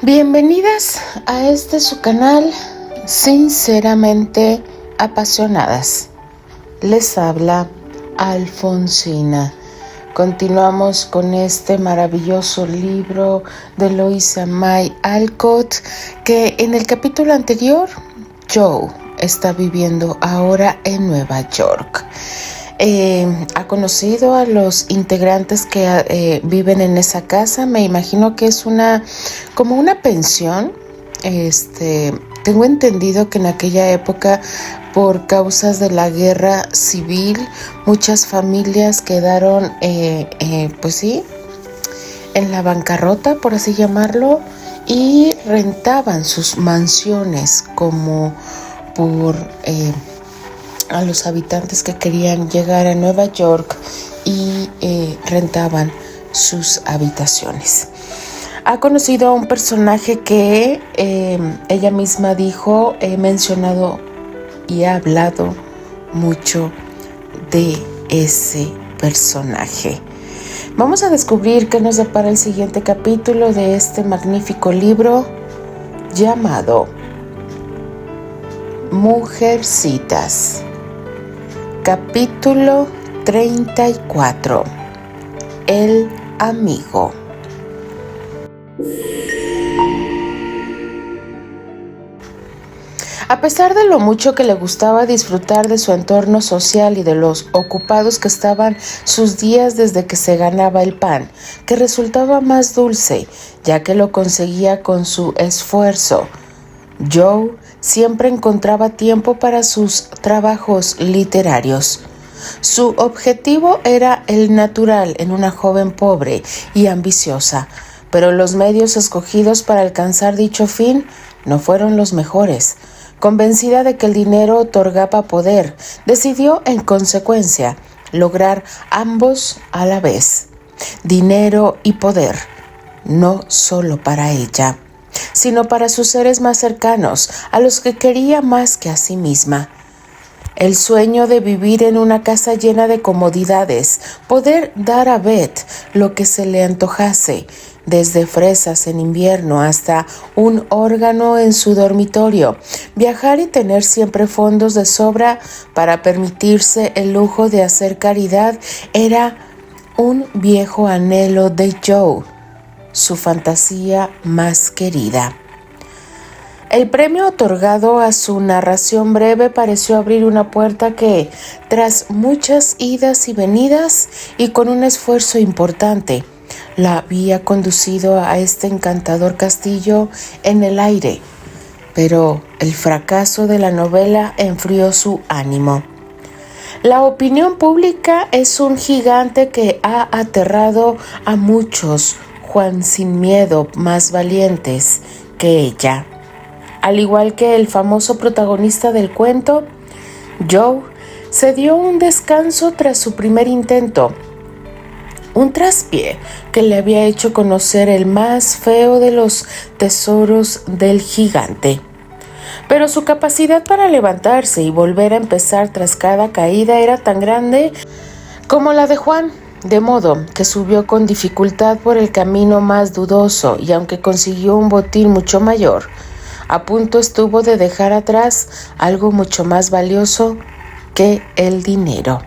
Bienvenidas a su canal Sinceramente Apasionadas. Les habla Alfonsina. Continuamos con este maravilloso libro de Louisa May Alcott, que en el capítulo anterior, Joe está viviendo ahora en Nueva York. Ha conocido a los integrantes que viven en esa casa. Me imagino que es como una pensión. Tengo entendido que en aquella época, por causas de la guerra civil, muchas familias quedaron, pues sí, en la bancarrota, por así llamarlo, y rentaban sus mansiones como por a los habitantes que querían llegar a Nueva York y rentaban sus habitaciones. Ha conocido a un personaje que ella misma dijo: he mencionado y he hablado mucho de ese personaje. Vamos a descubrir qué nos depara el siguiente capítulo de este magnífico libro llamado Mujercitas. Capítulo 34. El amigo. A pesar de lo mucho que le gustaba disfrutar de su entorno social y de los ocupados que estaban sus días desde que se ganaba el pan, que resultaba más dulce, ya que lo conseguía con su esfuerzo, Joe siempre encontraba tiempo para sus trabajos literarios. Su objetivo era el natural en una joven pobre y ambiciosa, pero los medios escogidos para alcanzar dicho fin no fueron los mejores. Convencida de que el dinero otorgaba poder, decidió, en consecuencia, lograr ambos a la vez: dinero y poder, no solo para ella, sino para sus seres más cercanos, a los que quería más que a sí misma. El sueño de vivir en una casa llena de comodidades, poder dar a Beth lo que se le antojase, desde fresas en invierno hasta un órgano en su dormitorio, viajar y tener siempre fondos de sobra para permitirse el lujo de hacer caridad, era un viejo anhelo de Joe, su fantasía más querida. El premio otorgado a su narración breve pareció abrir una puerta que, tras muchas idas y venidas y con un esfuerzo importante, la había conducido a este encantador castillo en el aire. Pero el fracaso de la novela enfrió su ánimo. La opinión pública es un gigante que ha aterrado a muchos, Juan sin miedo, más valientes que ella. Al igual que el famoso protagonista del cuento, Joe se dio un descanso tras su primer intento, un traspié que le había hecho conocer el más feo de los tesoros del gigante. Pero su capacidad para levantarse y volver a empezar tras cada caída era tan grande como la de Juan, de modo que subió con dificultad por el camino más dudoso, y aunque consiguió un botín mucho mayor, a punto estuvo de dejar atrás algo mucho más valioso que el dinero.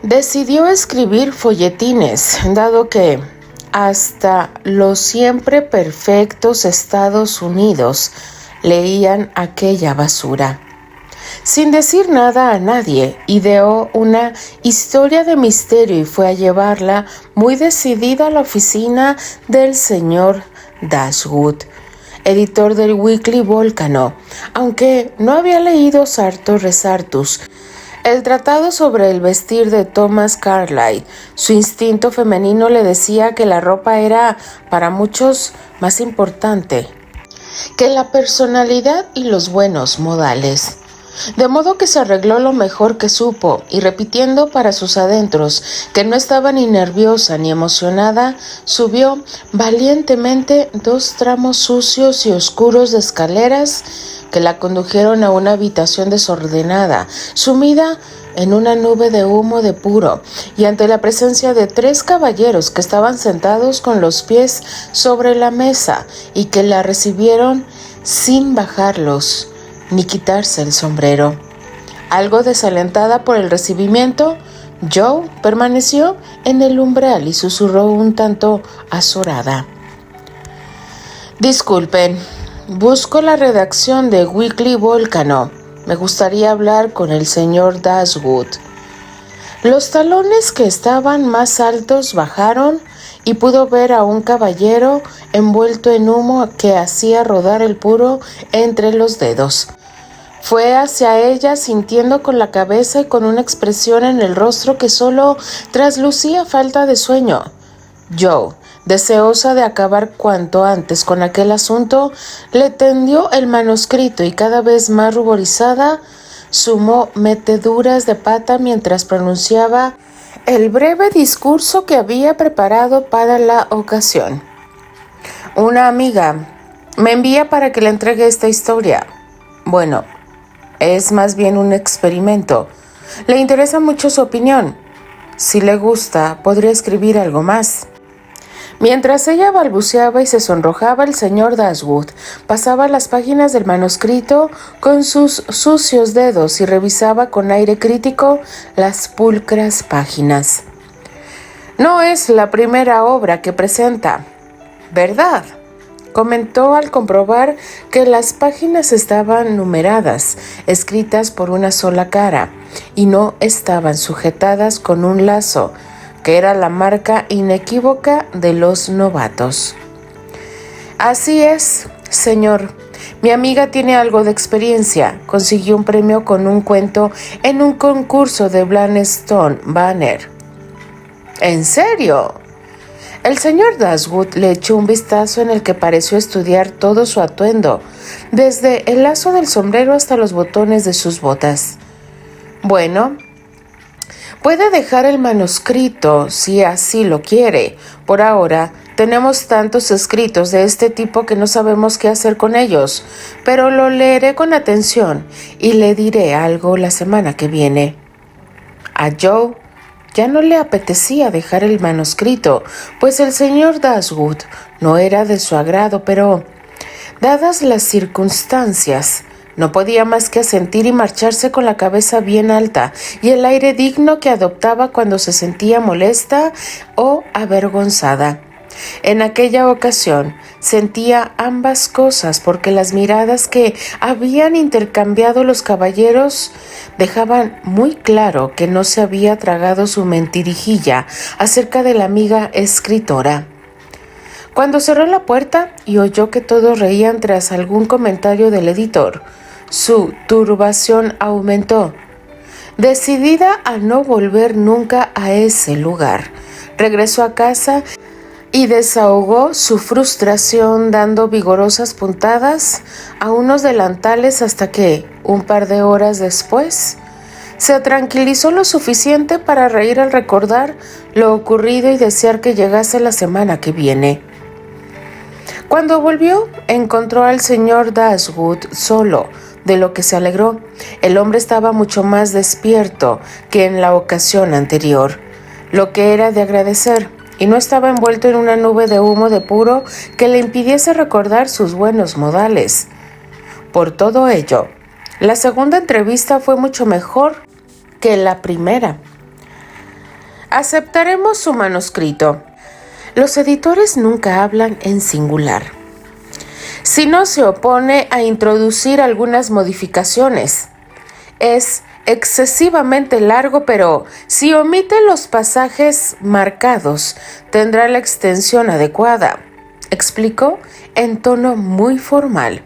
Decidió escribir folletines, dado que hasta los siempre perfectos Estados Unidos leían aquella basura. Sin decir nada a nadie, ideó una historia de misterio y fue a llevarla muy decidida a la oficina del señor Dashwood, editor del Weekly Volcano, aunque no había leído Sartor Resartus, el tratado sobre el vestir de Thomas Carlyle. Su instinto femenino le decía que la ropa era para muchos más importante que la personalidad y los buenos modales. De modo que se arregló lo mejor que supo y, repitiendo para sus adentros que no estaba ni nerviosa ni emocionada, subió valientemente 2 tramos sucios y oscuros de escaleras que la condujeron a una habitación desordenada, sumida en una nube de humo de puro y ante la presencia de 3 caballeros que estaban sentados con los pies sobre la mesa y que la recibieron sin bajarlos ni quitarse el sombrero. Algo desalentada por el recibimiento, Joe permaneció en el umbral y susurró un tanto azorada: «Disculpen, busco la redacción de Weekly Volcano. Me gustaría hablar con el señor Dashwood». Los talones, que estaban más altos, bajaron y pudo ver a un caballero envuelto en humo que hacía rodar el puro entre los dedos. Fue hacia ella sintiendo con la cabeza y con una expresión en el rostro que solo traslucía falta de sueño. Joe, deseosa de acabar cuanto antes con aquel asunto, le tendió el manuscrito y cada vez más ruborizada, sumó meteduras de pata mientras pronunciaba el breve discurso que había preparado para la ocasión. «Una amiga me envía para que le entregue esta historia. Bueno, es más bien un experimento. Le interesa mucho su opinión. Si le gusta, podría escribir algo más». Mientras ella balbuceaba y se sonrojaba, el señor Dashwood pasaba las páginas del manuscrito con sus sucios dedos y revisaba con aire crítico las pulcras páginas. «No es la primera obra que presenta, ¿verdad?», comentó al comprobar que las páginas estaban numeradas, escritas por una sola cara, y no estaban sujetadas con un lazo, que era la marca inequívoca de los novatos. «Así es, señor. Mi amiga tiene algo de experiencia. Consiguió un premio con un cuento en un concurso de Blanstone Banner». «¿En serio?». El señor Dashwood le echó un vistazo en el que pareció estudiar todo su atuendo, desde el lazo del sombrero hasta los botones de sus botas. «Bueno, puede dejar el manuscrito si así lo quiere. Por ahora tenemos tantos escritos de este tipo que no sabemos qué hacer con ellos, pero lo leeré con atención y le diré algo la semana que viene». A Joe ya no le apetecía dejar el manuscrito, pues el señor Dashwood no era de su agrado, pero, dadas las circunstancias, no podía más que asentir y marcharse con la cabeza bien alta y el aire digno que adoptaba cuando se sentía molesta o avergonzada. En aquella ocasión sentía ambas cosas porque las miradas que habían intercambiado los caballeros dejaban muy claro que no se había tragado su mentirijilla acerca de la amiga escritora. Cuando cerró la puerta y oyó que todos reían tras algún comentario del editor, su turbación aumentó. Decidida a no volver nunca a ese lugar, regresó a casa y desahogó su frustración dando vigorosas puntadas a unos delantales hasta que, un par de horas después, se tranquilizó lo suficiente para reír al recordar lo ocurrido y desear que llegase la semana que viene. Cuando volvió, encontró al señor Dashwood solo, de lo que se alegró. El hombre estaba mucho más despierto que en la ocasión anterior, lo que era de agradecer, y no estaba envuelto en una nube de humo de puro que le impidiese recordar sus buenos modales. Por todo ello, la segunda entrevista fue mucho mejor que la primera. «Aceptaremos su manuscrito. Los editores nunca hablan en singular. Si no se opone a introducir algunas modificaciones. Es excesivamente largo, pero si omite los pasajes marcados, tendrá la extensión adecuada», explicó en tono muy formal.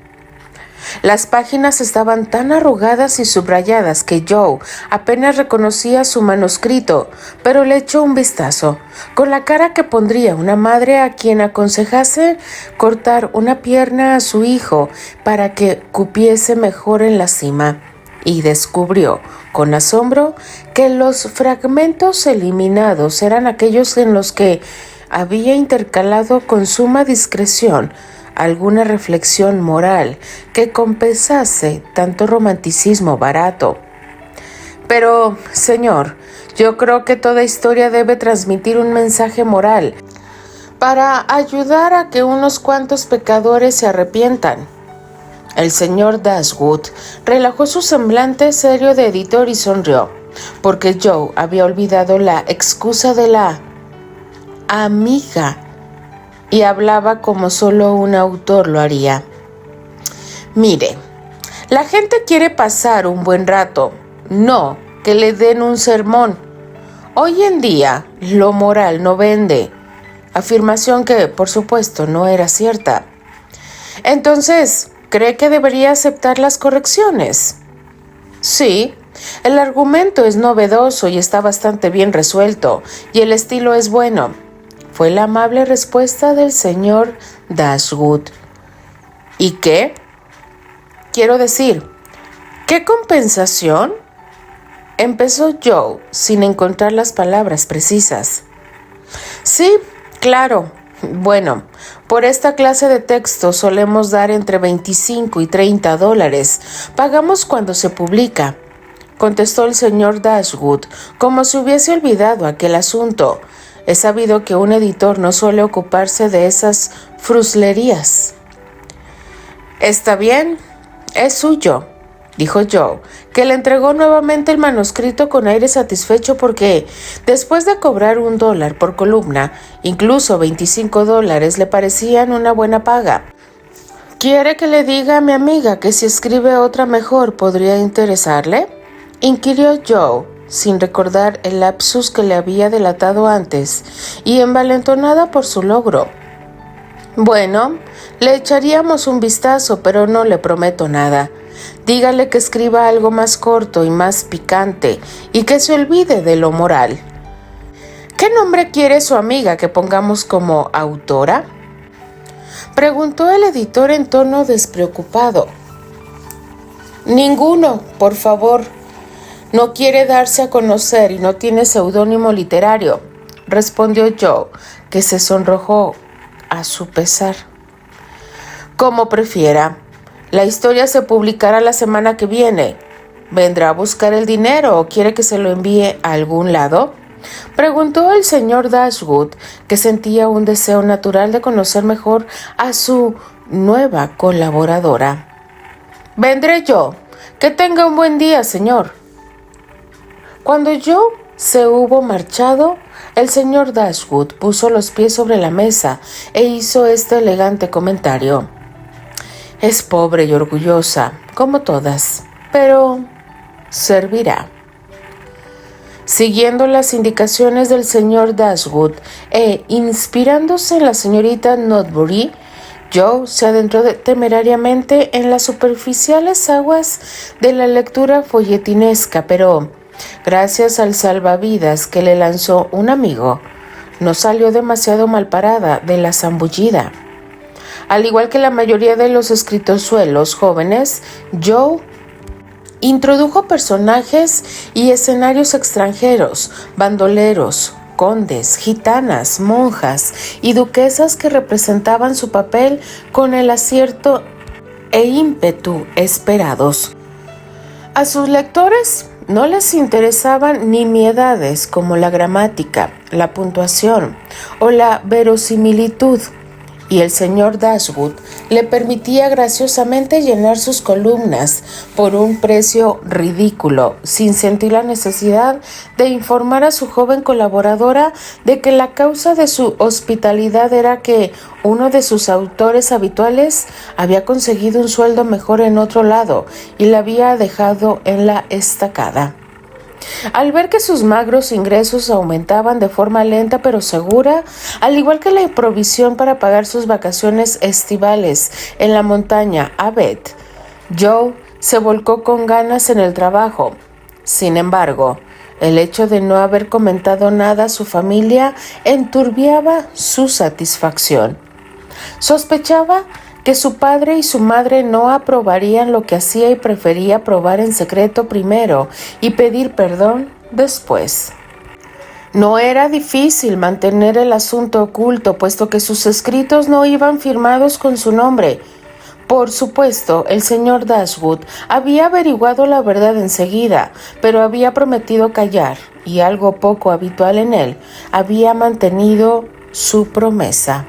Las páginas estaban tan arrugadas y subrayadas que Joe apenas reconocía su manuscrito, pero le echó un vistazo, con la cara que pondría una madre a quien aconsejase cortar una pierna a su hijo para que cupiese mejor en la cima, y descubrió con asombro que los fragmentos eliminados eran aquellos en los que había intercalado con suma discreción alguna reflexión moral que compensase tanto romanticismo barato. Pero, señor, yo creo que toda historia debe transmitir un mensaje moral para ayudar a que unos cuantos pecadores se arrepientan. El señor Dashwood relajó su semblante serio de editor y sonrió, porque Joe había olvidado la excusa de la amiga y hablaba como solo un autor lo haría. Mire, la gente quiere pasar un buen rato, no que le den un sermón. Hoy en día, lo moral no vende. Afirmación que, por supuesto, no era cierta. Entonces, ¿cree que debería aceptar las correcciones? Sí, el argumento es novedoso y está bastante bien resuelto, y el estilo es bueno. Fue la amable respuesta del señor Dashwood. ¿Y qué? Quiero decir, ¿qué compensación? Empezó Joe sin encontrar las palabras precisas. Sí, claro. Bueno, por esta clase de texto solemos dar entre 25 y $30. Pagamos cuando se publica, contestó el señor Dashwood, como si hubiese olvidado aquel asunto. He sabido que un editor no suele ocuparse de esas fruslerías. Está bien, es suyo, dijo Joe, que le entregó nuevamente el manuscrito con aire satisfecho porque, después de cobrar $1 por columna, incluso $25 le parecían una buena paga. ¿Quiere que le diga a mi amiga que si escribe otra mejor podría interesarle? Inquirió Joe, sin recordar el lapsus que le había delatado antes, y envalentonada por su logro. Bueno, le echaríamos un vistazo, pero no le prometo nada. Dígale que escriba algo más corto y más picante, y que se olvide de lo moral. ¿Qué nombre quiere su amiga que pongamos como autora? Preguntó el editor en tono despreocupado. Ninguno, por favor. No quiere darse a conocer y no tiene seudónimo literario, respondió Joe, que se sonrojó a su pesar. Como prefiera. La historia se publicará la semana que viene. ¿Vendrá a buscar el dinero o quiere que se lo envíe a algún lado? Preguntó el señor Dashwood, que sentía un deseo natural de conocer mejor a su nueva colaboradora. Vendré yo. Que tenga un buen día, señor. Cuando Joe se hubo marchado, el señor Dashwood puso los pies sobre la mesa e hizo este elegante comentario. Es pobre y orgullosa, como todas, pero servirá. Siguiendo las indicaciones del señor Dashwood e inspirándose en la señorita Notbury, Joe se adentró temerariamente en las superficiales aguas de la lectura folletinesca, pero, gracias al salvavidas que le lanzó un amigo, no salió demasiado malparada de la zambullida. Al igual que la mayoría de los escritozuelos jóvenes, Joe introdujo personajes y escenarios extranjeros, bandoleros, condes, gitanas, monjas y duquesas que representaban su papel con el acierto e ímpetu esperados. A sus lectores no les interesaban nimiedades como la gramática, la puntuación o la verosimilitud, y el señor Dashwood le permitía graciosamente llenar sus columnas por un precio ridículo, sin sentir la necesidad de informar a su joven colaboradora de que la causa de su hospitalidad era que uno de sus autores habituales había conseguido un sueldo mejor en otro lado y la había dejado en la estacada. Al ver que sus magros ingresos aumentaban de forma lenta pero segura, al igual que la provisión para pagar sus vacaciones estivales en la montaña Abet, Joe se volcó con ganas en el trabajo. Sin embargo, el hecho de no haber comentado nada a su familia enturbiaba su satisfacción. Sospechaba que su padre y su madre no aprobarían lo que hacía y prefería probar en secreto primero y pedir perdón después. No era difícil mantener el asunto oculto, puesto que sus escritos no iban firmados con su nombre. Por supuesto, el señor Dashwood había averiguado la verdad enseguida, pero había prometido callar, y algo poco habitual en él, había mantenido su promesa.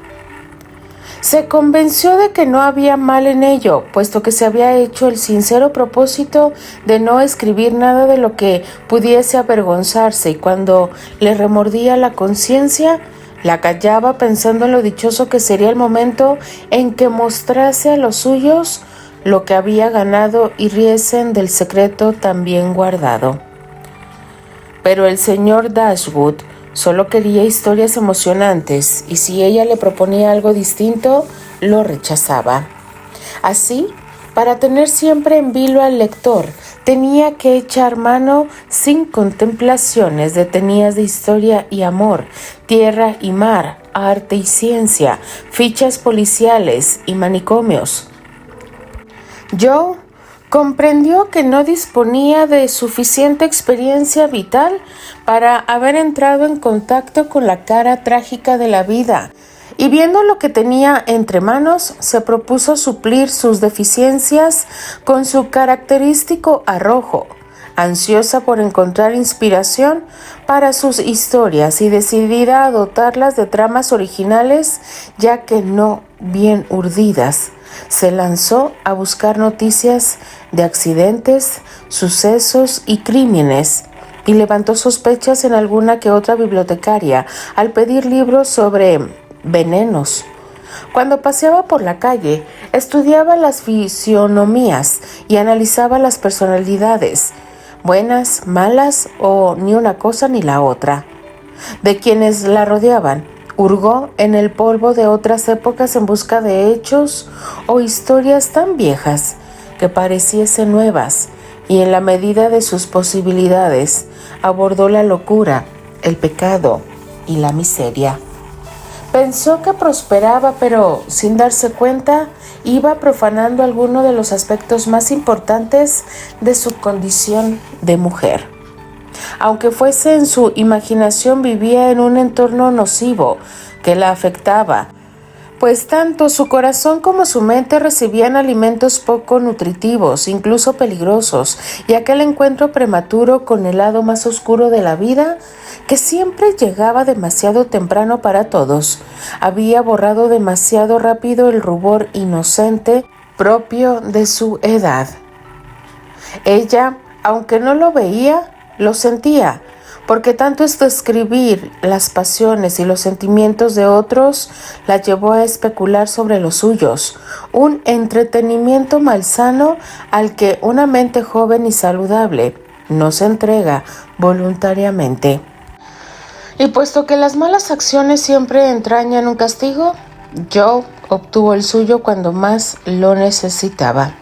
Se convenció de que no había mal en ello, puesto que se había hecho el sincero propósito de no escribir nada de lo que pudiese avergonzarse, y cuando le remordía la conciencia, la callaba pensando en lo dichoso que sería el momento en que mostrase a los suyos lo que había ganado y riesen del secreto tan bien guardado. Pero el señor Dashwood solo quería historias emocionantes, y si ella le proponía algo distinto, lo rechazaba. Así, para tener siempre en vilo al lector, tenía que echar mano sin contemplaciones detenidas de historia y amor, tierra y mar, arte y ciencia, fichas policiales y manicomios. Joe comprendió que no disponía de suficiente experiencia vital para haber entrado en contacto con la cara trágica de la vida, y viendo lo que tenía entre manos, se propuso suplir sus deficiencias con su característico arrojo, ansiosa por encontrar inspiración para sus historias y decidida a dotarlas de tramas originales, ya que no bien urdidas. Se lanzó a buscar noticias de accidentes, sucesos y crímenes, y levantó sospechas en alguna que otra bibliotecaria al pedir libros sobre venenos. Cuando paseaba por la calle, estudiaba las fisionomías y analizaba las personalidades, buenas, malas o ni una cosa ni la otra, de quienes la rodeaban. Hurgó en el polvo de otras épocas en busca de hechos o historias tan viejas que pareciesen nuevas, y en la medida de sus posibilidades abordó la locura, el pecado y la miseria. Pensó que prosperaba, pero sin darse cuenta iba profanando alguno de los aspectos más importantes de su condición de mujer. Aunque fuese en su imaginación, vivía en un entorno nocivo que la afectaba, pues tanto su corazón como su mente recibían alimentos poco nutritivos, incluso peligrosos, y aquel encuentro prematuro con el lado más oscuro de la vida, que siempre llegaba demasiado temprano para todos, había borrado demasiado rápido el rubor inocente propio de su edad. Ella, aunque no lo veía, lo sentía, porque tanto es describir las pasiones y los sentimientos de otros la llevó a especular sobre los suyos, un entretenimiento malsano al que una mente joven y saludable no se entrega voluntariamente. Y puesto que las malas acciones siempre entrañan un castigo, Joe obtuvo el suyo cuando más lo necesitaba.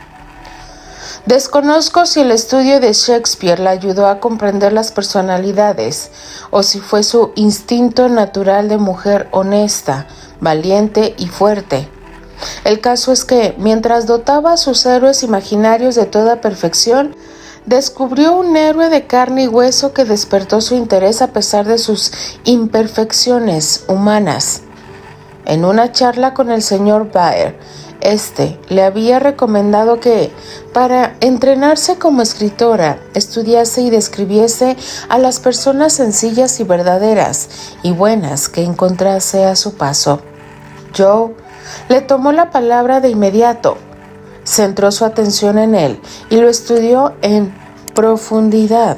Desconozco si el estudio de Shakespeare la ayudó a comprender las personalidades, o si fue su instinto natural de mujer honesta, valiente y fuerte. El caso es que, mientras dotaba a sus héroes imaginarios de toda perfección, descubrió un héroe de carne y hueso que despertó su interés a pesar de sus imperfecciones humanas. En una charla con el señor Baer, le había recomendado que, para entrenarse como escritora, estudiase y describiese a las personas sencillas y verdaderas y buenas que encontrase a su paso. Joe le tomó la palabra de inmediato, centró su atención en él y lo estudió en profundidad,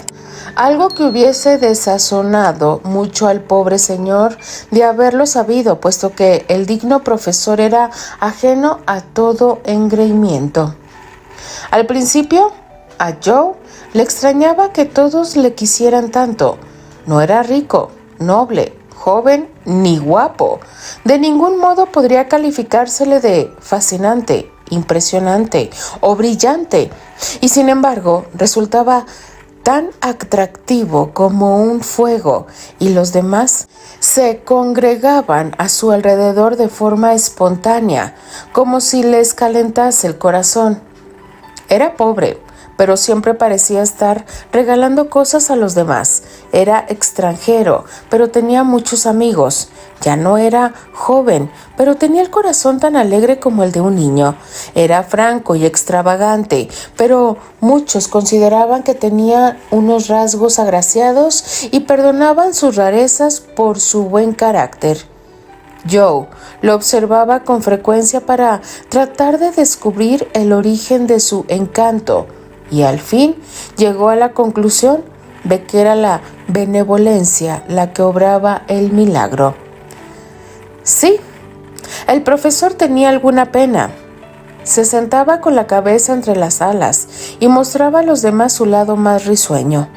algo que hubiese desazonado mucho al pobre señor de haberlo sabido, puesto que el digno profesor era ajeno a todo engreimiento. Al principio, a Joe le extrañaba que todos le quisieran tanto. No era rico, noble, joven ni guapo. De ningún modo podría calificársele de fascinante, impresionante o brillante, y sin embargo resultaba tan atractivo como un fuego, y los demás se congregaban a su alrededor de forma espontánea, como si les calentase el corazón. Era pobre, pero siempre parecía estar regalando cosas a los demás. Era extranjero, pero tenía muchos amigos. Ya no era joven, pero tenía el corazón tan alegre como el de un niño. Era franco y extravagante, pero muchos consideraban que tenía unos rasgos agraciados y perdonaban sus rarezas por su buen carácter. Joe lo observaba con frecuencia para tratar de descubrir el origen de su encanto y al fin llegó a la conclusión de que era la benevolencia la que obraba el milagro. Sí, el profesor tenía alguna pena. Se sentaba con la cabeza entre las alas y mostraba a los demás su lado más risueño.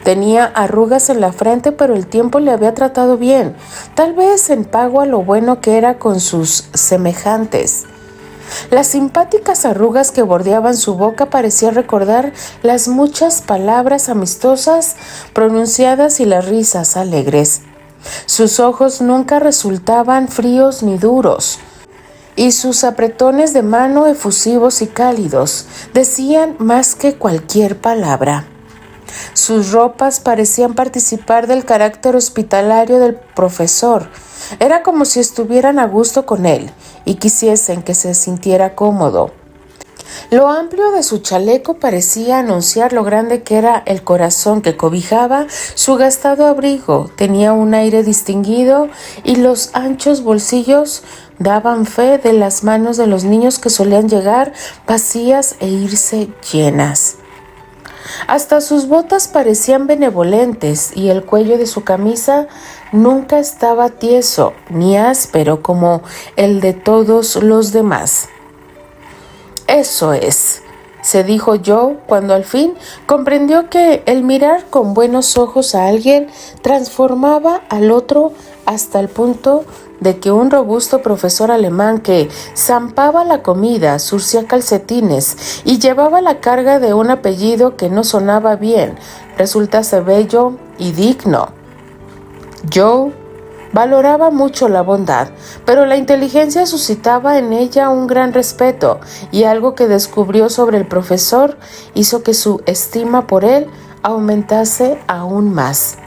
Tenía arrugas en la frente, pero el tiempo le había tratado bien, tal vez en pago a lo bueno que era con sus semejantes. Las simpáticas arrugas que bordeaban su boca parecían recordar las muchas palabras amistosas pronunciadas y las risas alegres. Sus ojos nunca resultaban fríos ni duros, y sus apretones de mano efusivos y cálidos decían más que cualquier palabra. Sus ropas parecían participar del carácter hospitalario del profesor. Era como si estuvieran a gusto con él y quisiesen que se sintiera cómodo. Lo amplio de su chaleco parecía anunciar lo grande que era el corazón que cobijaba su gastado abrigo. Tenía un aire distinguido y los anchos bolsillos daban fe de las manos de los niños que solían llegar vacías e irse llenas. Hasta sus botas parecían benevolentes y el cuello de su camisa nunca estaba tieso ni áspero como el de todos los demás. Eso es, se dijo Joe cuando al fin comprendió que el mirar con buenos ojos a alguien transformaba al otro hasta el punto de que un robusto profesor alemán que zampaba la comida, surcía calcetines y llevaba la carga de un apellido que no sonaba bien, resultase bello y digno. Joe valoraba mucho la bondad, pero la inteligencia suscitaba en ella un gran respeto, y algo que descubrió sobre el profesor hizo que su estima por él aumentase aún más.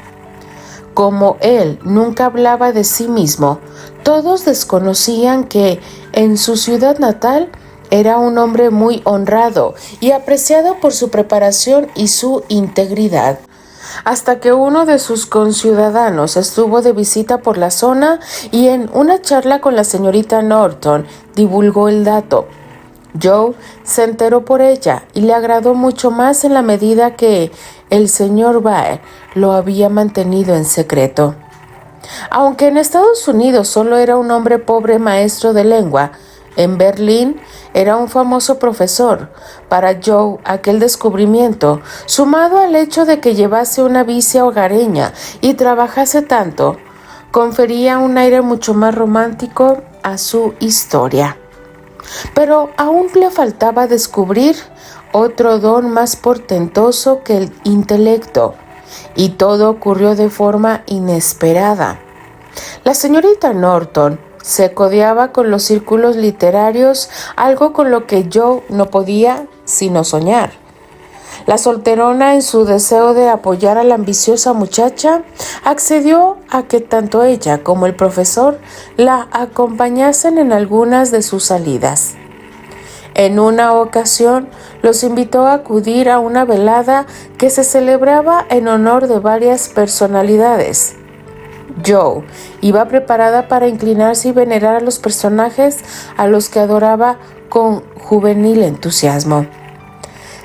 Como él nunca hablaba de sí mismo, todos desconocían que en su ciudad natal era un hombre muy honrado y apreciado por su preparación y su integridad. Hasta que uno de sus conciudadanos estuvo de visita por la zona y en una charla con la señorita Norton divulgó el dato. Joe se enteró por ella y le agradó mucho más en la medida que el señor Baer lo había mantenido en secreto. Aunque en Estados Unidos solo era un hombre pobre maestro de lengua, en Berlín era un famoso profesor. Para Joe, aquel descubrimiento, sumado al hecho de que llevase una vicia hogareña y trabajase tanto, confería un aire mucho más romántico a su historia. Pero aún le faltaba descubrir otro don más portentoso que el intelecto, y todo ocurrió de forma inesperada. La señorita Norton se codeaba con los círculos literarios, algo con lo que Joe no podía sino soñar. La solterona, en su deseo de apoyar a la ambiciosa muchacha, accedió a que tanto ella como el profesor la acompañasen en algunas de sus salidas. En una ocasión los invitó a acudir a una velada que se celebraba en honor de varias personalidades. Joe iba preparada para inclinarse y venerar a los personajes a los que adoraba con juvenil entusiasmo.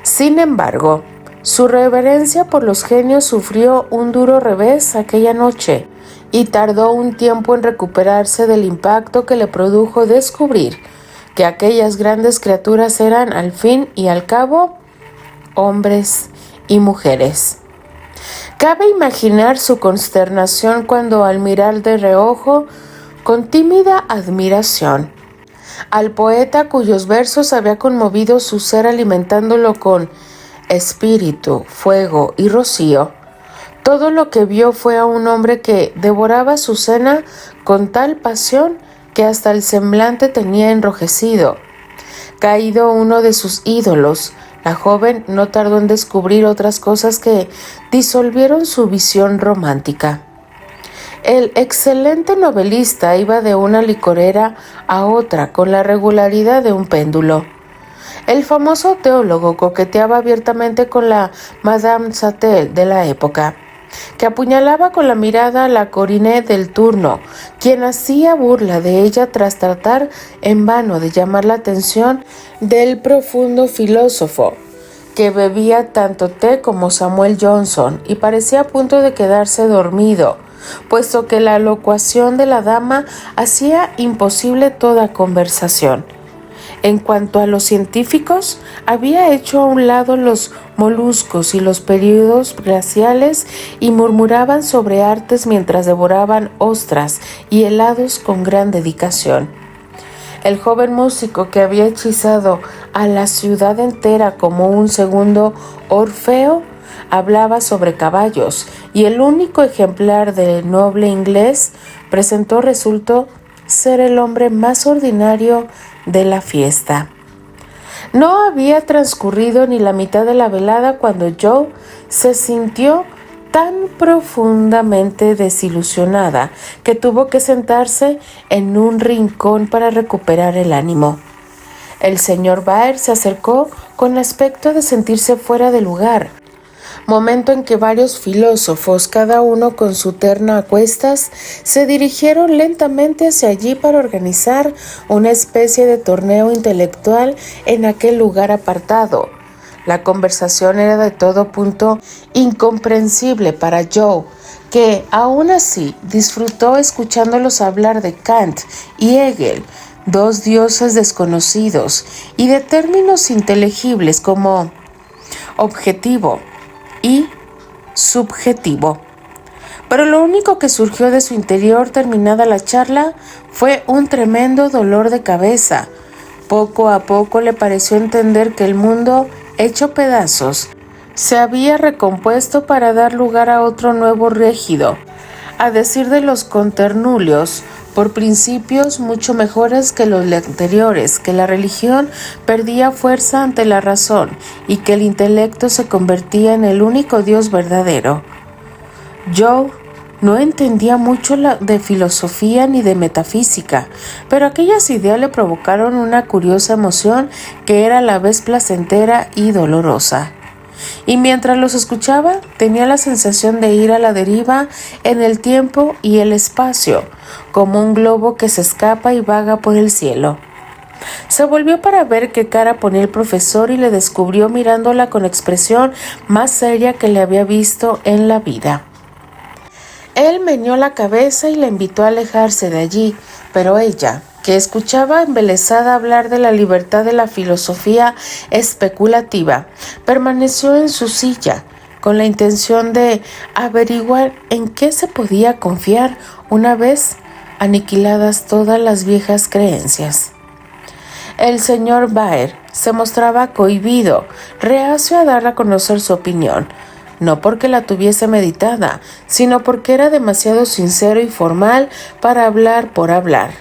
Sin embargo, su reverencia por los genios sufrió un duro revés aquella noche y tardó un tiempo en recuperarse del impacto que le produjo descubrir que aquellas grandes criaturas eran, al fin y al cabo, hombres y mujeres. Cabe imaginar su consternación cuando, al mirar de reojo, con tímida admiración, al poeta cuyos versos había conmovido su ser alimentándolo con espíritu, fuego y rocío, todo lo que vio fue a un hombre que devoraba su cena con tal pasión que hasta el semblante tenía enrojecido. Caído uno de sus ídolos, La joven no tardó en descubrir otras cosas que disolvieron su visión romántica. El excelente novelista iba de una licorera a otra con la regularidad de un péndulo. El famoso teólogo coqueteaba abiertamente con la Madame Sattel de la época, que apuñalaba con la mirada a la Corinne del turno, quien hacía burla de ella tras tratar en vano de llamar la atención del profundo filósofo, que bebía tanto té como Samuel Johnson y parecía a punto de quedarse dormido, puesto que la locuación de la dama hacía imposible toda conversación. En cuanto a los científicos, había hecho a un lado los moluscos y los períodos glaciales y murmuraban sobre artes mientras devoraban ostras y helados con gran dedicación. El joven músico que había hechizado a la ciudad entera como un segundo Orfeo hablaba sobre caballos y el único ejemplar del noble inglés resultó ser el hombre más ordinario de la fiesta. No había transcurrido ni la mitad de la velada cuando Joe se sintió tan profundamente desilusionada que tuvo que sentarse en un rincón para recuperar el ánimo. El señor Baer se acercó con aspecto de sentirse fuera de lugar, momento en que varios filósofos, cada uno con su terna a cuestas, se dirigieron lentamente hacia allí para organizar una especie de torneo intelectual en aquel lugar apartado. La conversación era de todo punto incomprensible para Joe, que aún así disfrutó escuchándolos hablar de Kant y Hegel, dos dioses desconocidos, y de términos inteligibles como objetivo y subjetivo. Pero lo único que surgió de su interior terminada la charla fue un tremendo dolor de cabeza. Poco a poco le pareció entender que el mundo, hecho pedazos, se había recompuesto para dar lugar a otro nuevo rígido, a decir de los contertulios, por principios mucho mejores que los anteriores, que la religión perdía fuerza ante la razón y que el intelecto se convertía en el único Dios verdadero. Joe no entendía mucho de filosofía ni de metafísica, pero aquellas ideas le provocaron una curiosa emoción que era a la vez placentera y dolorosa. Y mientras los escuchaba, tenía la sensación de ir a la deriva en el tiempo y el espacio, como un globo que se escapa y vaga por el cielo. Se volvió para ver qué cara ponía el profesor y le descubrió mirándola con expresión más seria que le había visto en la vida. Él meneó la cabeza y la invitó a alejarse de allí, pero ella, que escuchaba embelesada hablar de la libertad de la filosofía especulativa, permaneció en su silla, con la intención de averiguar en qué se podía confiar una vez aniquiladas todas las viejas creencias. El señor Baer se mostraba cohibido, reacio a dar a conocer su opinión, no porque la tuviese meditada, sino porque era demasiado sincero y formal para hablar por hablar.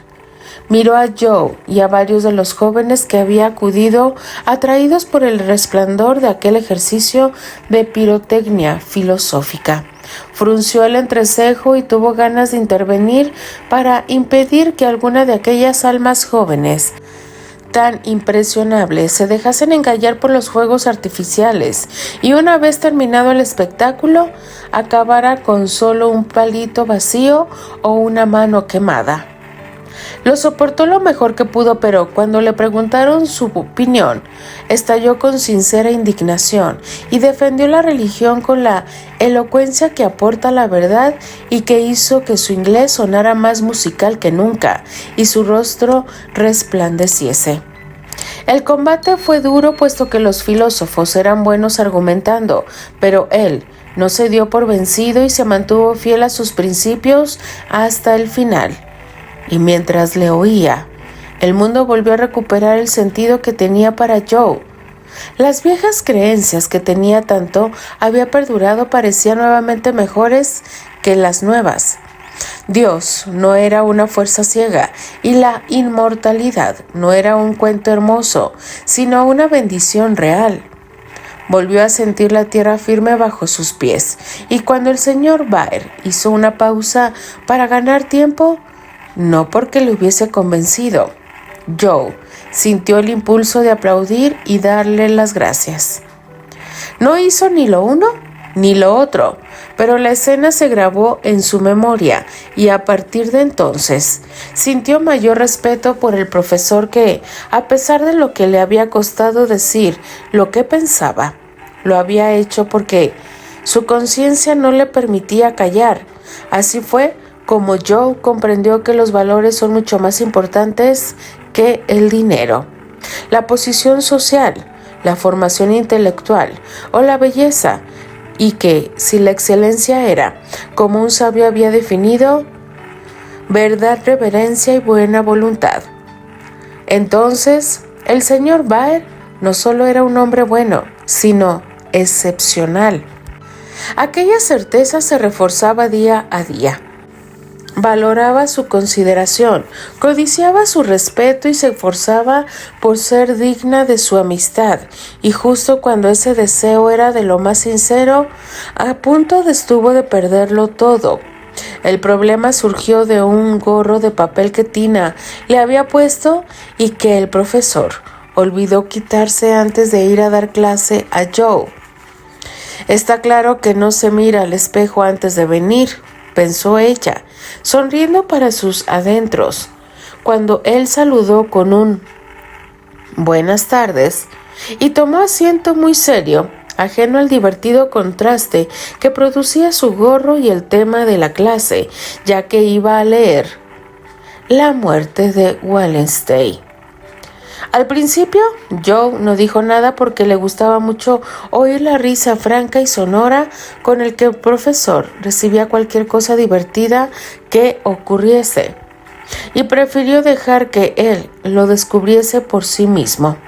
Miró a Joe y a varios de los jóvenes que había acudido, atraídos por el resplandor de aquel ejercicio de pirotecnia filosófica. Frunció el entrecejo y tuvo ganas de intervenir para impedir que alguna de aquellas almas jóvenes tan impresionables se dejasen engañar por los fuegos artificiales y una vez terminado el espectáculo acabara con solo un palito vacío o una mano quemada. Lo soportó lo mejor que pudo, pero cuando le preguntaron su opinión, estalló con sincera indignación y defendió la religión con la elocuencia que aporta la verdad y que hizo que su inglés sonara más musical que nunca y su rostro resplandeciese. El combate fue duro puesto que los filósofos eran buenos argumentando, pero él no se dio por vencido y se mantuvo fiel a sus principios hasta el final. Y mientras le oía, el mundo volvió a recuperar el sentido que tenía para Joe. Las viejas creencias que tenía tanto había perdurado parecían nuevamente mejores que las nuevas. Dios no era una fuerza ciega y la inmortalidad no era un cuento hermoso, sino una bendición real. Volvió a sentir la tierra firme bajo sus pies, y cuando el señor Baer hizo una pausa para ganar tiempo, no porque le hubiese convencido, Joe sintió el impulso de aplaudir y darle las gracias. No hizo ni lo uno ni lo otro, pero la escena se grabó en su memoria y a partir de entonces sintió mayor respeto por el profesor que, a pesar de lo que le había costado decir lo que pensaba, lo había hecho porque su conciencia no le permitía callar. Así fue como Joe comprendió que los valores son mucho más importantes que el dinero, la posición social, la formación intelectual o la belleza, y que si la excelencia era, como un sabio había definido, verdad, reverencia y buena voluntad. Entonces, el señor Baer no solo era un hombre bueno, sino excepcional. Aquella certeza se reforzaba día a día. Valoraba su consideración, codiciaba su respeto y se esforzaba por ser digna de su amistad, y justo cuando ese deseo era de lo más sincero, a punto estuvo de perderlo todo. El problema surgió de un gorro de papel que Tina le había puesto y que el profesor olvidó quitarse antes de ir a dar clase a Joe. Está claro que no se mira al espejo antes de venir, pensó ella, sonriendo para sus adentros, cuando él saludó con un «buenas tardes» y tomó asiento muy serio, ajeno al divertido contraste que producía su gorro y el tema de la clase, ya que iba a leer La muerte de Wallenstein. Al principio, Joe no dijo nada porque le gustaba mucho oír la risa franca y sonora con el que el profesor recibía cualquier cosa divertida que ocurriese, y prefirió dejar que él lo descubriese por sí mismo.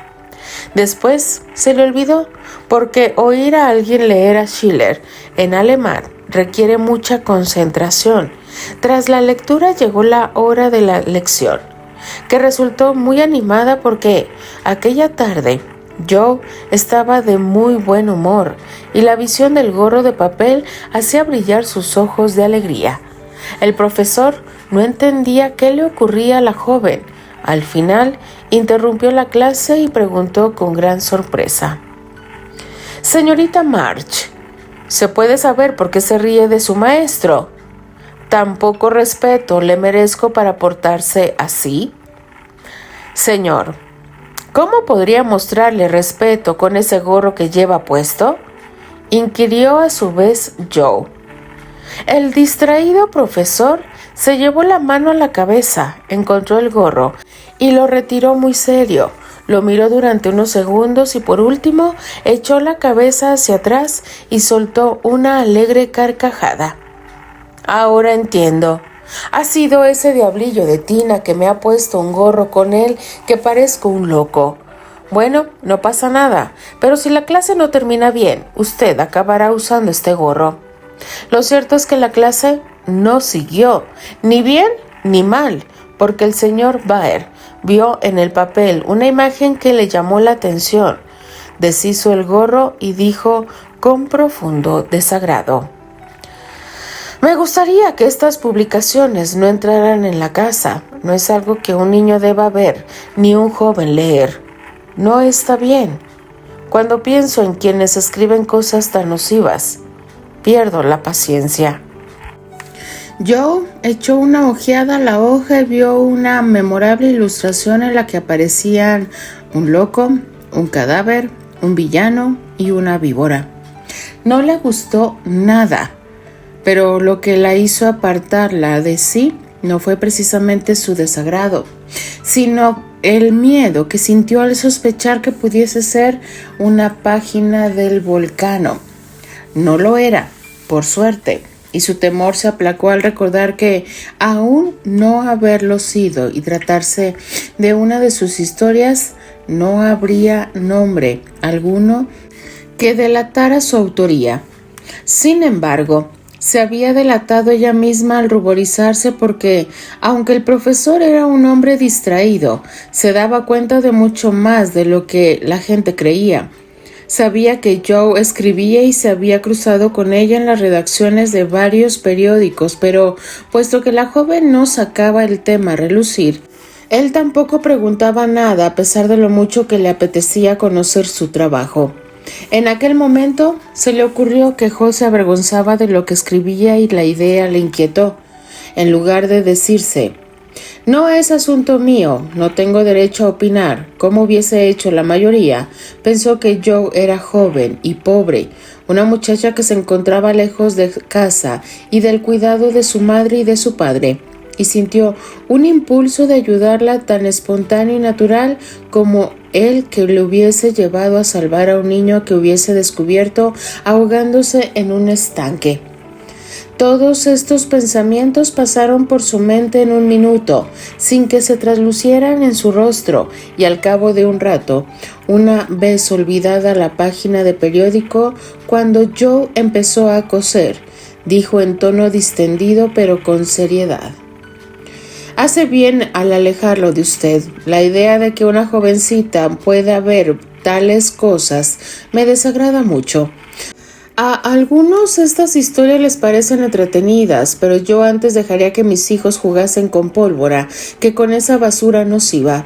Después se le olvidó, porque oír a alguien leer a Schiller en alemán requiere mucha concentración. Tras la lectura llegó la hora de la lección, que resultó muy animada porque aquella tarde Joe estaba de muy buen humor y la visión del gorro de papel hacía brillar sus ojos de alegría. El profesor no entendía qué le ocurría a la joven. Al final interrumpió la clase y preguntó con gran sorpresa: «Señorita March, ¿se puede saber por qué se ríe de su maestro? ¿Tan poco respeto le merezco para portarse así?» «Señor, ¿cómo podría mostrarle respeto con ese gorro que lleva puesto?», inquirió a su vez Joe. El distraído profesor se llevó la mano a la cabeza, encontró el gorro y lo retiró muy serio. Lo miró durante unos segundos y por último echó la cabeza hacia atrás y soltó una alegre carcajada. «Ahora entiendo. Ha sido ese diablillo de Tina que me ha puesto un gorro con él que parezco un loco. Bueno, no pasa nada, pero si la clase no termina bien, usted acabará usando este gorro». Lo cierto es que la clase no siguió, ni bien ni mal, porque el señor Baer vio en el papel una imagen que le llamó la atención. Deshizo el gorro y dijo con profundo desagrado: «Me gustaría que estas publicaciones no entraran en la casa. No es algo que un niño deba ver, ni un joven leer. No está bien. Cuando pienso en quienes escriben cosas tan nocivas, pierdo la paciencia». Joe echó una ojeada a la hoja y vio una memorable ilustración en la que aparecían un loco, un cadáver, un villano y una víbora. No le gustó nada, pero lo que la hizo apartarla de sí no fue precisamente su desagrado, sino el miedo que sintió al sospechar que pudiese ser una página del Vulcano. No lo era, por suerte, y su temor se aplacó al recordar que, aún no haberlo sido y tratarse de una de sus historias, no habría nombre alguno que delatara su autoría. Sin embargo, se había delatado ella misma al ruborizarse porque, aunque el profesor era un hombre distraído, se daba cuenta de mucho más de lo que la gente creía. Sabía que Joe escribía y se había cruzado con ella en las redacciones de varios periódicos, pero puesto que la joven no sacaba el tema a relucir, él tampoco preguntaba nada a pesar de lo mucho que le apetecía conocer su trabajo. En aquel momento se le ocurrió que Joe se avergonzaba de lo que escribía y la idea le inquietó. En lugar de decirse: «No es asunto mío, no tengo derecho a opinar», como hubiese hecho la mayoría, pensó que Joe era joven y pobre, una muchacha que se encontraba lejos de casa y del cuidado de su madre y de su padre, y sintió un impulso de ayudarla tan espontáneo y natural como el que le hubiese llevado a salvar a un niño que hubiese descubierto ahogándose en un estanque. Todos estos pensamientos pasaron por su mente en un minuto, sin que se traslucieran en su rostro, y al cabo de un rato, una vez olvidada la página de periódico, cuando Joe empezó a coser, dijo en tono distendido pero con seriedad: «Hace bien al alejarlo de usted. La idea de que una jovencita pueda ver tales cosas me desagrada mucho. A algunos estas historias les parecen entretenidas, pero yo antes dejaría que mis hijos jugasen con pólvora que con esa basura nociva».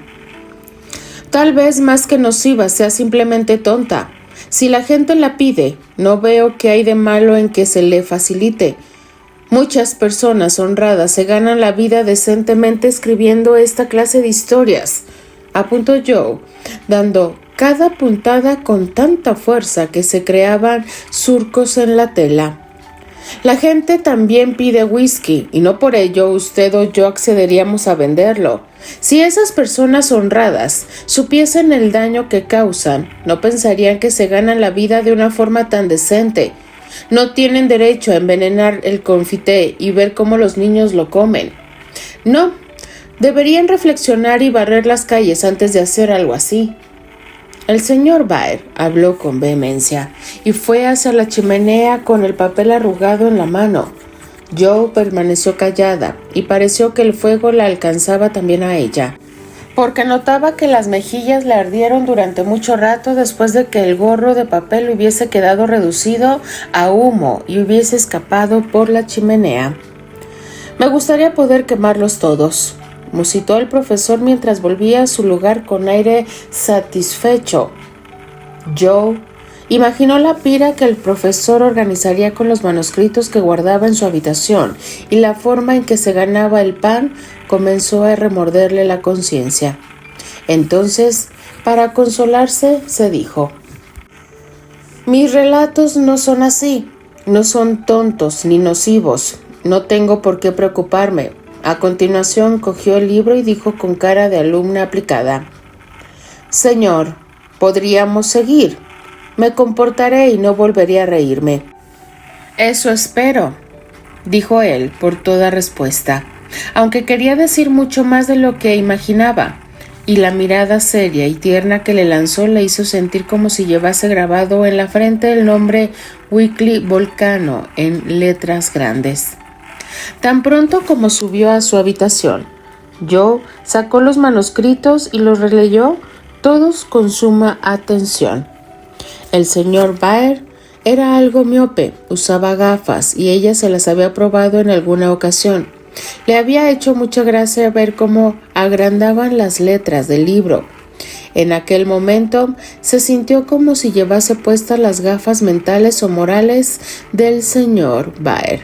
«Tal vez más que nociva sea simplemente tonta. Si la gente la pide, no veo qué hay de malo en que se le facilite. Muchas personas honradas se ganan la vida decentemente escribiendo esta clase de historias», apuntó Joe, dando cada puntada con tanta fuerza que se creaban surcos en la tela. «La gente también pide whisky, y no por ello usted o yo accederíamos a venderlo. Si esas personas honradas supiesen el daño que causan, no pensarían que se ganan la vida de una forma tan decente. No tienen derecho a envenenar el confité y ver cómo los niños lo comen. No, deberían reflexionar y barrer las calles antes de hacer algo así». El señor Baer habló con vehemencia y fue hacia la chimenea con el papel arrugado en la mano. Joe permaneció callada y pareció que el fuego la alcanzaba también a ella, porque notaba que las mejillas le ardieron durante mucho rato después de que el gorro de papel hubiese quedado reducido a humo y hubiese escapado por la chimenea. «Me gustaría poder quemarlos todos», musitó el profesor mientras volvía a su lugar con aire satisfecho. Joe imaginó la pira que el profesor organizaría con los manuscritos que guardaba en su habitación, y la forma en que se ganaba el pan comenzó a remorderle la conciencia. Entonces, para consolarse, se dijo: «Mis relatos no son así, no son tontos ni nocivos, no tengo por qué preocuparme». A continuación cogió el libro y dijo con cara de alumna aplicada: «Señor, podríamos seguir. Me comportaré y no volveré a reírme». «Eso espero», dijo él por toda respuesta, aunque quería decir mucho más de lo que imaginaba, y la mirada seria y tierna que le lanzó le hizo sentir como si llevase grabado en la frente el nombre Weekly Volcano en letras grandes. Tan pronto como subió a su habitación, Joe sacó los manuscritos y los releyó todos con suma atención. El señor Baer era algo miope, usaba gafas y ella se las había probado en alguna ocasión. Le había hecho mucha gracia ver cómo agrandaban las letras del libro. En aquel momento se sintió como si llevase puestas las gafas mentales o morales del señor Baer,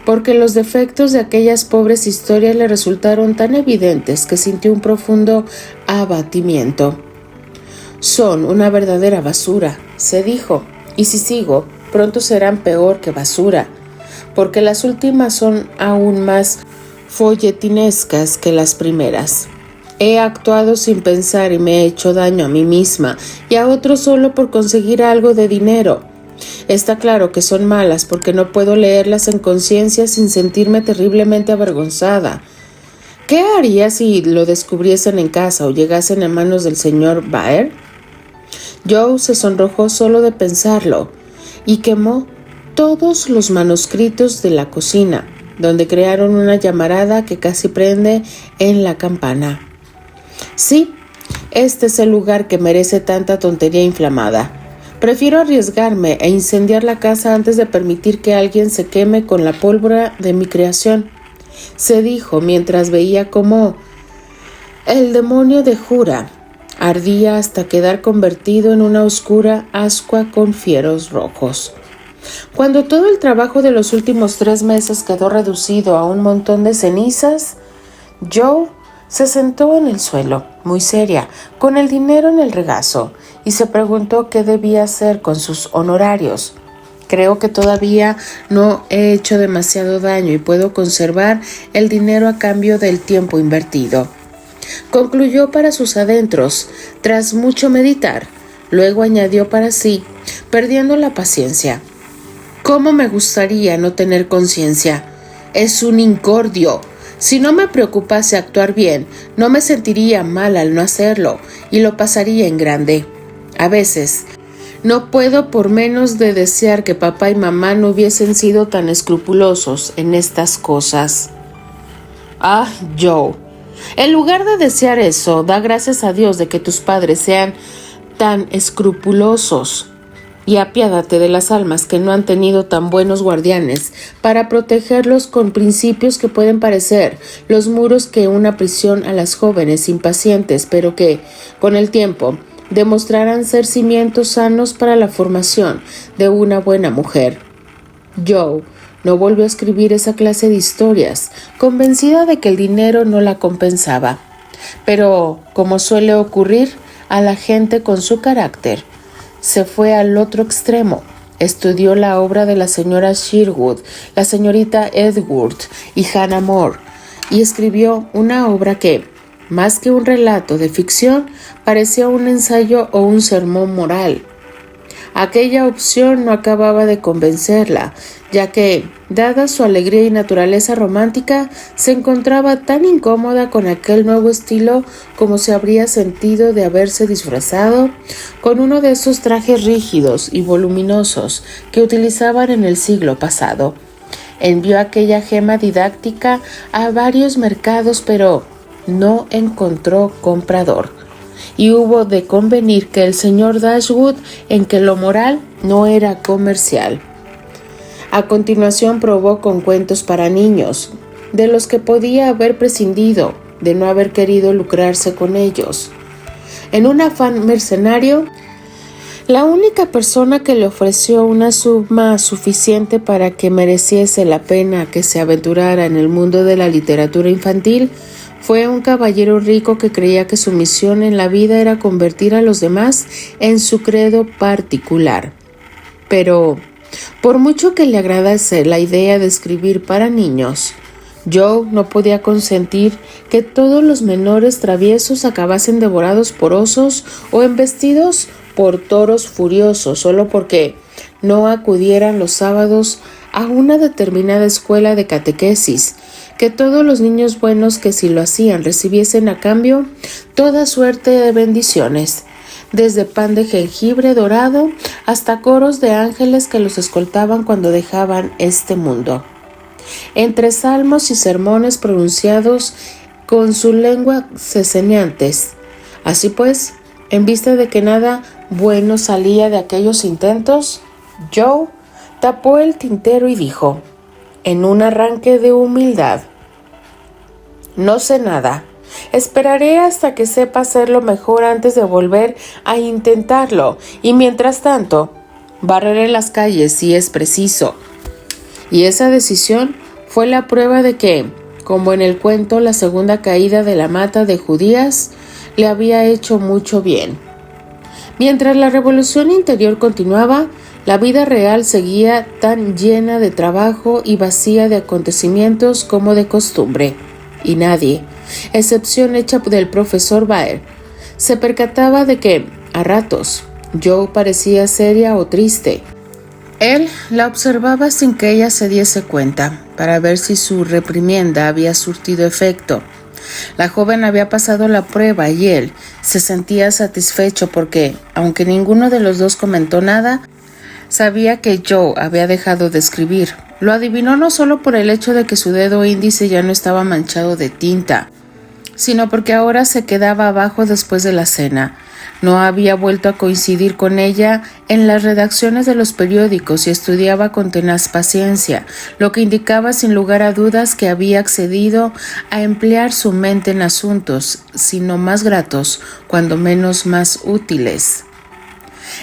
porque los defectos de aquellas pobres historias le resultaron tan evidentes que sintió un profundo abatimiento. «Son una verdadera basura», se dijo, «y si sigo, pronto serán peor que basura, porque las últimas son aún más folletinescas que las primeras. He actuado sin pensar y me he hecho daño a mí misma y a otros solo por conseguir algo de dinero. Está claro que son malas porque no puedo leerlas en conciencia sin sentirme terriblemente avergonzada. ¿Qué haría si lo descubriesen en casa o llegasen a manos del señor Baer?» Joe se sonrojó solo de pensarlo y quemó todos los manuscritos de la cocina, donde crearon una llamarada que casi prende en la campana. «Sí, este es el lugar que merece tanta tontería inflamada. Prefiero arriesgarme e incendiar la casa antes de permitir que alguien se queme con la pólvora de mi creación, se dijo mientras veía cómo el demonio de Jura ardía hasta quedar convertido en una oscura ascua con fieros rojos. Cuando todo el trabajo de los últimos 3 meses quedó reducido a un montón de cenizas, Joe se sentó en el suelo, muy seria, con el dinero en el regazo, y se preguntó qué debía hacer con sus honorarios. Creo que todavía no he hecho demasiado daño y puedo conservar el dinero a cambio del tiempo invertido. Concluyó para sus adentros, tras mucho meditar. Luego añadió para sí, perdiendo la paciencia: ¿cómo me gustaría no tener conciencia? Es un incordio. Si no me preocupase actuar bien, no me sentiría mal al no hacerlo y lo pasaría en grande. A veces, no puedo por menos de desear que papá y mamá no hubiesen sido tan escrupulosos en estas cosas. Ah, Joe, en lugar de desear eso, da gracias a Dios de que tus padres sean tan escrupulosos. Y apiádate de las almas que no han tenido tan buenos guardianes para protegerlos con principios que pueden parecer los muros que una prisión a las jóvenes impacientes, pero que, con el tiempo, demostrarán ser cimientos sanos para la formación de una buena mujer. Joe no volvió a escribir esa clase de historias, convencida de que el dinero no la compensaba. Pero, como suele ocurrir a la gente con su carácter, se fue al otro extremo. Estudió la obra de la señora Sherwood, la señorita Edgeworth y Hannah More, y escribió una obra que, más que un relato de ficción, parecía un ensayo o un sermón moral. Aquella opción no acababa de convencerla, ya que, dada su alegría y naturaleza romántica, se encontraba tan incómoda con aquel nuevo estilo como se habría sentido de haberse disfrazado con uno de esos trajes rígidos y voluminosos que utilizaban en el siglo pasado. Envió aquella gema didáctica a varios mercados, pero no encontró comprador. Y hubo de convenir que el señor Dashwood en que lo moral no era comercial. A continuación probó con cuentos para niños, de los que podía haber prescindido de no haber querido lucrarse con ellos. En un afán mercenario, la única persona que le ofreció una suma suficiente para que mereciese la pena que se aventurara en el mundo de la literatura infantil fue un caballero rico que creía que su misión en la vida era convertir a los demás en su credo particular. Pero, por mucho que le agradase la idea de escribir para niños, Joe no podía consentir que todos los menores traviesos acabasen devorados por osos o embestidos por toros furiosos solo porque no acudieran los sábados a una determinada escuela de catequesis, que todos los niños buenos que si lo hacían recibiesen a cambio toda suerte de bendiciones, desde pan de jengibre dorado hasta coros de ángeles que los escoltaban cuando dejaban este mundo. Entre salmos y sermones pronunciados con su lengua ceseñantes. Así pues, en vista de que nada bueno salía de aquellos intentos, Joe tapó el tintero y dijo, en un arranque de humildad: no sé nada. Esperaré hasta que sepa hacerlo mejor antes de volver a intentarlo, y mientras tanto, barreré las calles si es preciso. Y esa decisión fue la prueba de que, como en el cuento La segunda caída de la mata de Judías, le había hecho mucho bien. Mientras la revolución interior continuaba, la vida real seguía tan llena de trabajo y vacía de acontecimientos como de costumbre, y nadie, excepción hecha del profesor Baer, se percataba de que, a ratos, Joe parecía seria o triste. Él la observaba sin que ella se diese cuenta, para ver si su reprimienda había surtido efecto. La joven había pasado la prueba y él se sentía satisfecho porque, aunque ninguno de los dos comentó nada, sabía que Joe había dejado de escribir. Lo adivinó no solo por el hecho de que su dedo índice ya no estaba manchado de tinta, sino porque ahora se quedaba abajo después de la cena. No había vuelto a coincidir con ella en las redacciones de los periódicos y estudiaba con tenaz paciencia, lo que indicaba sin lugar a dudas que había accedido a emplear su mente en asuntos, si no más gratos, cuando menos más útiles.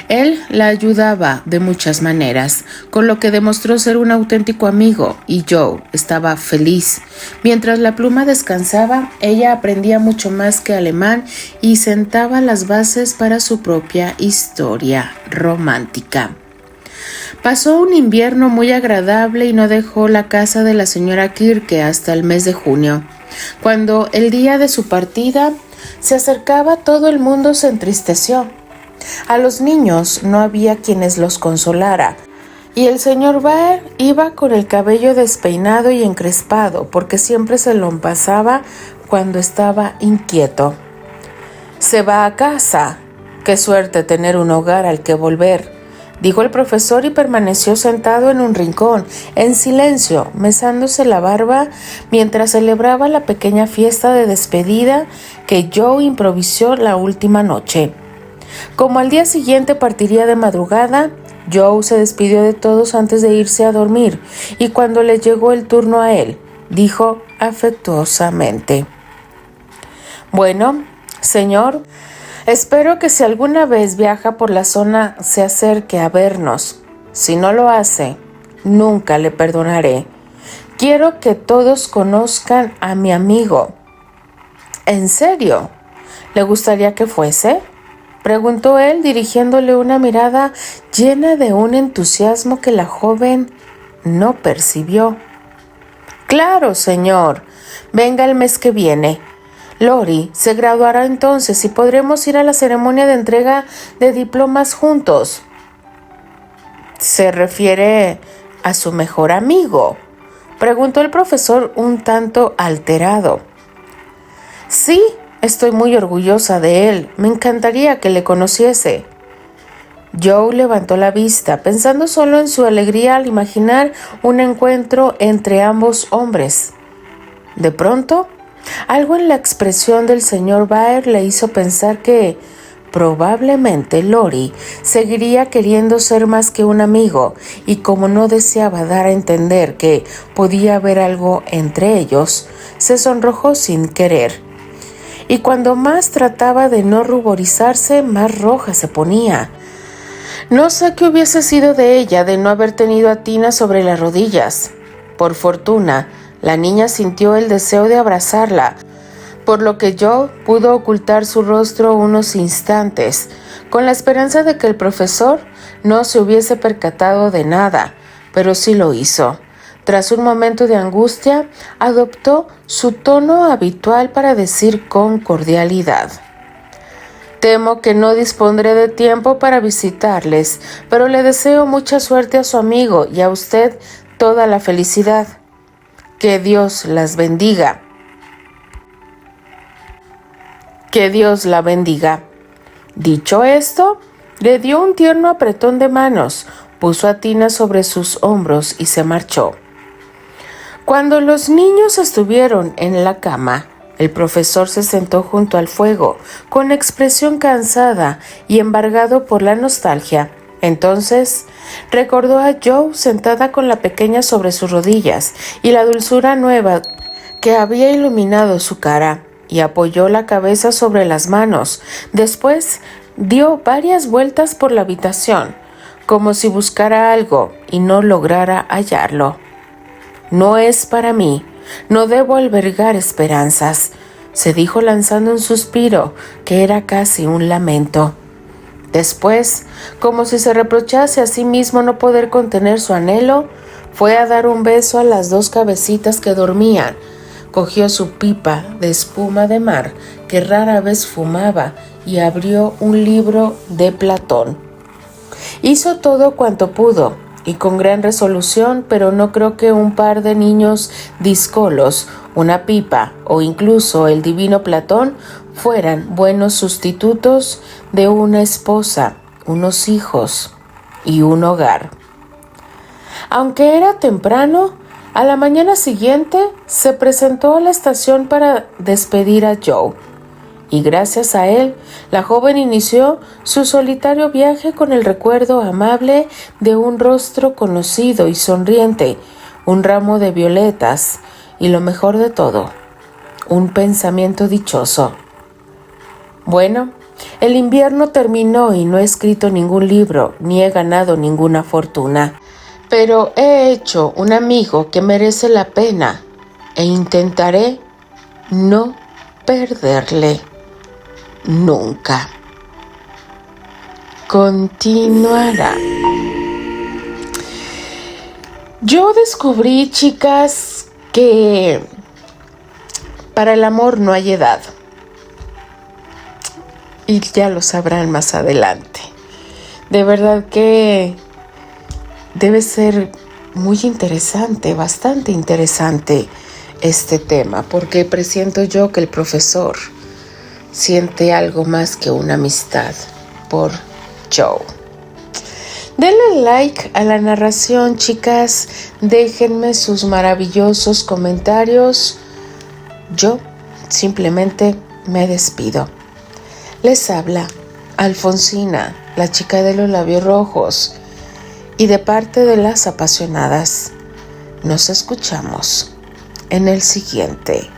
Él la ayudaba de muchas maneras, con lo que demostró ser un auténtico amigo, y Joe estaba feliz. Mientras la pluma descansaba, ella aprendía mucho más que alemán y sentaba las bases para su propia historia romántica. Pasó un invierno muy agradable y no dejó la casa de la señora Kirke hasta el mes de junio. Cuando el día de su partida se acercaba, todo el mundo se entristeció. A los niños no había quienes los consolara, y el señor Baer iba con el cabello despeinado y encrespado, porque siempre se lo pasaba cuando estaba inquieto. «Se va a casa. Qué suerte tener un hogar al que volver», dijo el profesor, y permaneció sentado en un rincón, en silencio, mesándose la barba, mientras celebraba la pequeña fiesta de despedida que Joe improvisó la última noche. Como al día siguiente partiría de madrugada, Joe se despidió de todos antes de irse a dormir, y cuando le llegó el turno a él, dijo afectuosamente: «Bueno, señor, espero que si alguna vez viaja por la zona se acerque a vernos. Si no lo hace, nunca le perdonaré. Quiero que todos conozcan a mi amigo». «¿En serio? ¿Le gustaría que fuese?», preguntó él, dirigiéndole una mirada llena de un entusiasmo que la joven no percibió. «Claro, señor. Venga el mes que viene. Lori se graduará entonces y podremos ir a la ceremonia de entrega de diplomas juntos». «¿Se refiere a su mejor amigo?», preguntó el profesor un tanto alterado. «Sí. Estoy muy orgullosa de él. Me encantaría que le conociese». Joe levantó la vista, pensando solo en su alegría al imaginar un encuentro entre ambos hombres. De pronto, algo en la expresión del señor Baer le hizo pensar que probablemente Lori seguiría queriendo ser más que un amigo, y como no deseaba dar a entender que podía haber algo entre ellos, se sonrojó sin querer. Y cuando más trataba de no ruborizarse, más roja se ponía. No sé qué hubiese sido de ella de no haber tenido a Tina sobre las rodillas. Por fortuna, la niña sintió el deseo de abrazarla, por lo que Joe pudo ocultar su rostro unos instantes, con la esperanza de que el profesor no se hubiese percatado de nada, pero sí lo hizo. Tras un momento de angustia, adoptó su tono habitual para decir con cordialidad: «Temo que no dispondré de tiempo para visitarles, pero le deseo mucha suerte a su amigo y a usted toda la felicidad. Que Dios las bendiga». «Que Dios la bendiga». Dicho esto, le dio un tierno apretón de manos, puso a Tina sobre sus hombros y se marchó. Cuando los niños estuvieron en la cama, el profesor se sentó junto al fuego, con expresión cansada y embargado por la nostalgia. Entonces, recordó a Joe sentada con la pequeña sobre sus rodillas y la dulzura nueva que había iluminado su cara, y apoyó la cabeza sobre las manos. Después, dio varias vueltas por la habitación, como si buscara algo y no lograra hallarlo. «No es para mí, no debo albergar esperanzas», se dijo lanzando un suspiro que era casi un lamento. Después, como si se reprochase a sí mismo no poder contener su anhelo, fue a dar un beso a las dos cabecitas que dormían, cogió su pipa de espuma de mar que rara vez fumaba y abrió un libro de Platón. Hizo todo cuanto pudo, y con gran resolución, pero no creo que un par de niños díscolos, una pipa o incluso el divino Platón fueran buenos sustitutos de una esposa, unos hijos y un hogar. Aunque era temprano, A la mañana siguiente se presentó a la estación para despedir a Joe, y gracias a él, la joven inició su solitario viaje con el recuerdo amable de un rostro conocido y sonriente, un ramo de violetas y, lo mejor de todo, un pensamiento dichoso. Bueno, el invierno terminó y no he escrito ningún libro ni he ganado ninguna fortuna, pero he hecho un amigo que merece la pena e intentaré no perderle nunca. Continuará. Yo descubrí, chicas, que para el amor no hay edad. Y ya lo sabrán más adelante. De verdad que debe ser muy interesante, bastante interesante este tema, porque presiento yo que el profesor siente algo más que una amistad por Joe. Denle like a la narración, chicas. Déjenme sus maravillosos comentarios. Yo simplemente me despido. Les habla Alfonsina, la chica de los labios rojos, y de parte de las apasionadas, nos escuchamos en el siguiente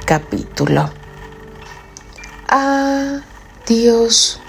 capítulo. Adiós.